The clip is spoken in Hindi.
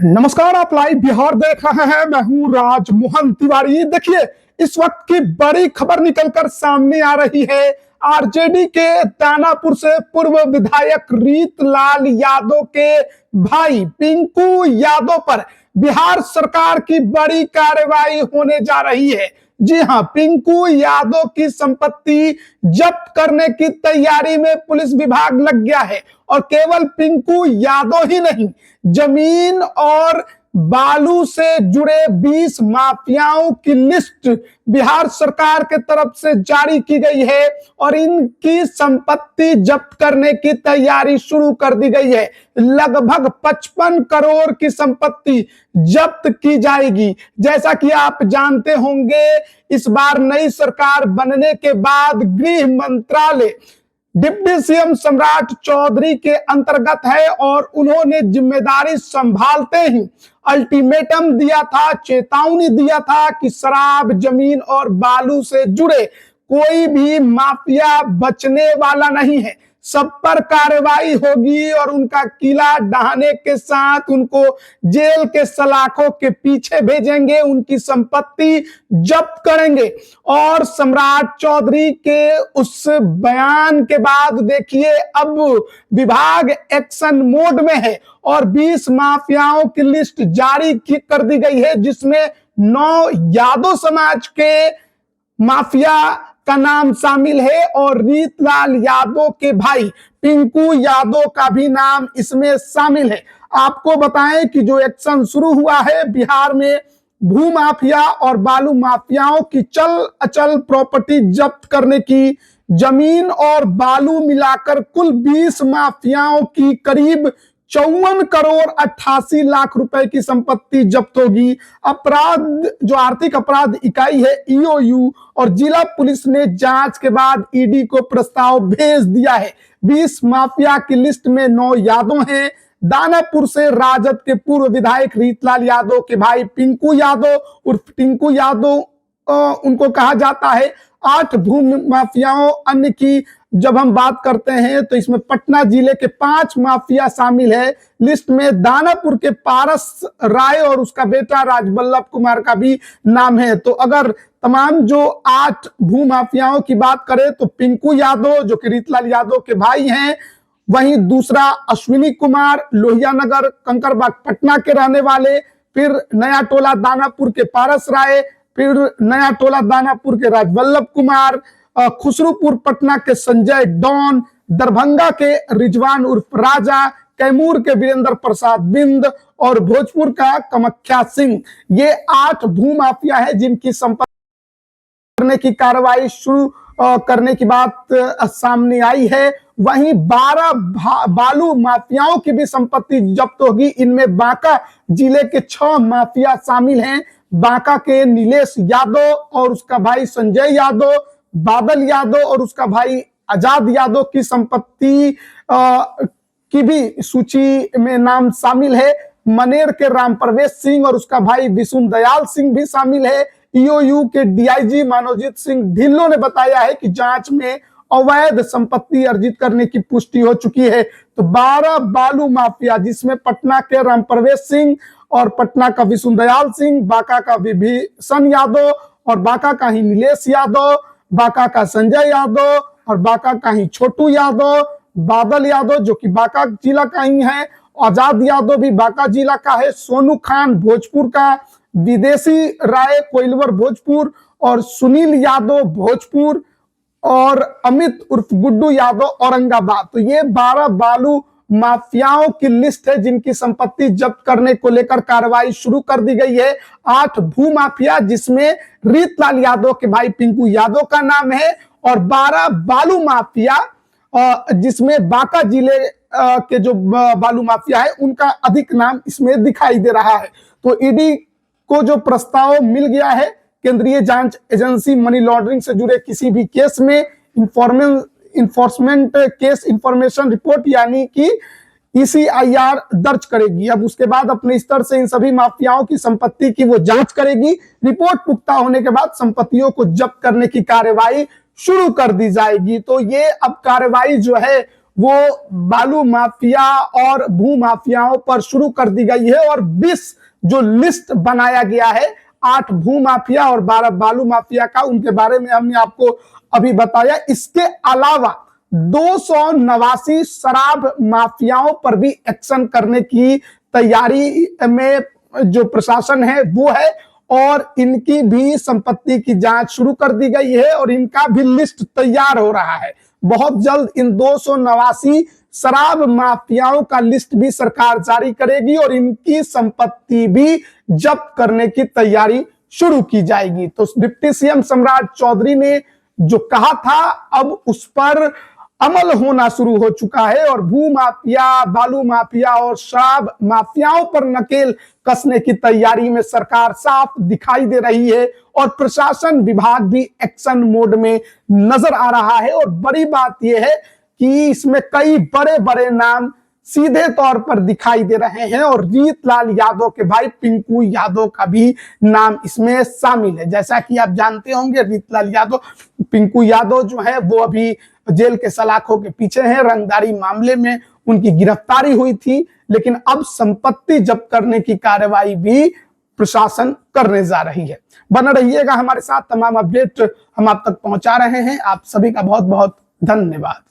नमस्कार, आप लाइव बिहार देख रहे हैं। मैं हूं राजमोहन तिवारी। देखिए, इस वक्त की बड़ी खबर निकलकर सामने आ रही है। आरजेडी के दानापुर से पूर्व विधायक रीतलाल यादव के भाई पिंकू यादव पर बिहार सरकार की बड़ी कार्रवाई होने जा रही है। जी हां, पिंकू यादव की संपत्ति जब्त करने की तैयारी में पुलिस विभाग लग गया है। और केवल पिंकू यादव ही नहीं, जमीन और बालू से जुड़े 20 माफियाओं की लिस्ट बिहार सरकार के तरफ से जारी की गई है और इनकी संपत्ति जब्त करने की तैयारी शुरू कर दी गई है। लगभग 55 करोड़ की संपत्ति जब्त की जाएगी। जैसा कि आप जानते होंगे, इस बार नई सरकार बनने के बाद गृह मंत्रालय डिप्टी सीएम सम्राट चौधरी के अंतर्गत है और उन्होंने जिम्मेदारी संभालते ही अल्टीमेटम दिया था, चेतावनी दिया था कि शराब, जमीन और बालू से जुड़े कोई भी माफिया बचने वाला नहीं है। सब पर कार्रवाई होगी और उनका किला ढहाने के साथ उनको जेल के सलाखों के पीछे भेजेंगे, उनकी संपत्ति जब्त करेंगे। और सम्राट चौधरी के उस बयान के बाद देखिए, अब विभाग एक्शन मोड में है और 20 माफियाओं की लिस्ट जारी कर दी गई है, जिसमें 9 यादव समाज के माफिया का नाम शामिल है और रीतलाल यादव के भाई पिंकू यादव का भी नाम इसमें शामिल है। आपको बताएं कि जो एक्शन शुरू हुआ है बिहार में, भू माफिया और बालू माफियाओं की चल अचल प्रॉपर्टी जब्त करने की, जमीन और बालू मिलाकर कुल 20 माफियाओं की करीब 54 करोड़ 88 लाख रुपए की संपत्ति जब्त होगी। अपराध जो आर्थिक अपराध इकाई है ईओयू और जिला पुलिस ने जांच के बाद ईडी को प्रस्ताव भेज दिया है। 20 माफिया की लिस्ट में 9 यादव हैं। दानापुर से राजद के पूर्व विधायक रीतलाल यादव के भाई पिंकू यादव उर्फ टिंकू यादव, उनको कहा जाता है। 8 भू माफियाओं अन्य की जब हम बात करते हैं तो इसमें पटना जिले के 5 माफिया शामिल है। लिस्ट में दानापुर के पारस राय और उसका बेटा राजवल्लभ कुमार का भी नाम है। तो अगर तमाम जो 8 भू माफियाओं की बात करें तो पिंकू यादव जो कि रीतलाल यादव के भाई हैं, वहीं दूसरा अश्विनी कुमार लोहिया नगर कंकरबाग पटना के रहने वाले, फिर नया टोला दानापुर के पारस राय, फिर नया टोला दानापुर के राजवल्लभ कुमार, खुसरूपुर पटना के संजय डॉन, दरभंगा के रिजवान उर्फ राजा, कैमूर के वीरेंद्र प्रसाद बिंद और भोजपुर का कमख्या सिंह। ये 8 भू माफिया है जिनकी संपत्ति करने की कार्रवाई शुरू करने की बात सामने आई है। वहीं 12 बालू माफियाओं की भी संपत्ति जब्त होगी। इनमें बांका जिले के 6 माफिया शामिल हैं। बांका के नीलेश यादव और उसका भाई संजय यादव, बादल यादव और उसका भाई आजाद यादव की संपत्ति की भी सूची में नाम शामिल है। मनेर के रामप्रवेश सिंह और उसका भाई विष्णु दयाल सिंह भी शामिल है। ईओयू के डीआईजी मानवजीत सिंह ढिल्लों ने बताया है कि जांच में अवैध संपत्ति अर्जित करने की पुष्टि हो चुकी है। तो 12 बालू माफिया, जिसमें पटना के रामप्रवेश सिंह और पटना का विष्णु दयाल सिंह, बांका का विभीषण यादव और बांका का ही नीलेश यादव, बांका का संजय यादव और बांका का ही छोटू यादव, बादल यादव जो कि बांका जिला का ही है, आजाद यादव भी बांका जिला का है, सोनू खान भोजपुर का, विदेशी राय कोइलवर भोजपुर और सुनील यादव भोजपुर और अमित उर्फ गुड्डू यादव औरंगाबाद। तो ये 12 बालू माफियाओं की लिस्ट है जिनकी संपत्ति जब्त करने को लेकर कार्रवाई शुरू कर दी गई है। 8 भू माफिया जिसमें रीतलाल यादव के भाई पिंकू यादव का नाम है और 12 बालू माफिया जिसमें बांका जिले के जो बालू माफिया है उनका अधिक नाम इसमें दिखाई दे रहा है। तो ईडी को जो प्रस्ताव मिल गया है, केंद्रीय जांच एजेंसी मनी लॉन्ड्रिंग से जुड़े किसी भी केस में इन्फोर्समेंट केस इंफॉर्मेशन रिपोर्ट यानी कि ईसीआईआर दर्ज करेगी। अब उसके बाद अपने स्तर से इन सभी माफियाओं की संपत्ति की वो जांच करेगी। रिपोर्ट पुख्ता होने के बाद संपत्तियों को जब्त करने की कार्रवाई शुरू कर दी जाएगी। तो ये अब कार्रवाई जो है वो बालू माफिया और भू माफियाओं पर शुरू कर दी गई है। और 20 जो लिस्ट बनाया गया है, 8 भू माफिया और 12 बालू माफिया का, उनके बारे में हमने आपको अभी बताया। इसके अलावा 289 शराब माफियाओं पर भी एक्शन करने की तैयारी में जो प्रशासन है वो है, और इनकी भी संपत्ति की जांच शुरू कर दी गई है और इनका भी लिस्ट तैयार हो रहा है। बहुत जल्द इन 289 शराब माफियाओं का लिस्ट भी सरकार जारी करेगी और इनकी संपत्ति भी जब्त करने की तैयारी शुरू की जाएगी। तो डिप्टी सीएम सम्राट चौधरी ने जो कहा था, अब उस पर अमल होना शुरू हो चुका है और भू माफिया, बालू माफिया और शराब माफियाओं पर नकेल कसने की तैयारी में सरकार साफ दिखाई दे रही है और प्रशासन विभाग भी एक्शन मोड में नजर आ रहा है। और बड़ी बात यह है कि इसमें कई बड़े बड़े नाम सीधे तौर पर दिखाई दे रहे हैं और रीतलाल यादव के भाई पिंकू यादव का भी नाम इसमें शामिल है। जैसा कि आप जानते होंगे, रीतलाल यादव, पिंकू यादव जो है वो अभी जेल के सलाखों के पीछे हैं। रंगदारी मामले में उनकी गिरफ्तारी हुई थी, लेकिन अब संपत्ति जब्त करने की कार्रवाई भी प्रशासन करने जा रही है। बना रहिएगा हमारे साथ, तमाम अपडेट हम आप तक पहुंचा रहे हैं। आप सभी का बहुत बहुत धन्यवाद।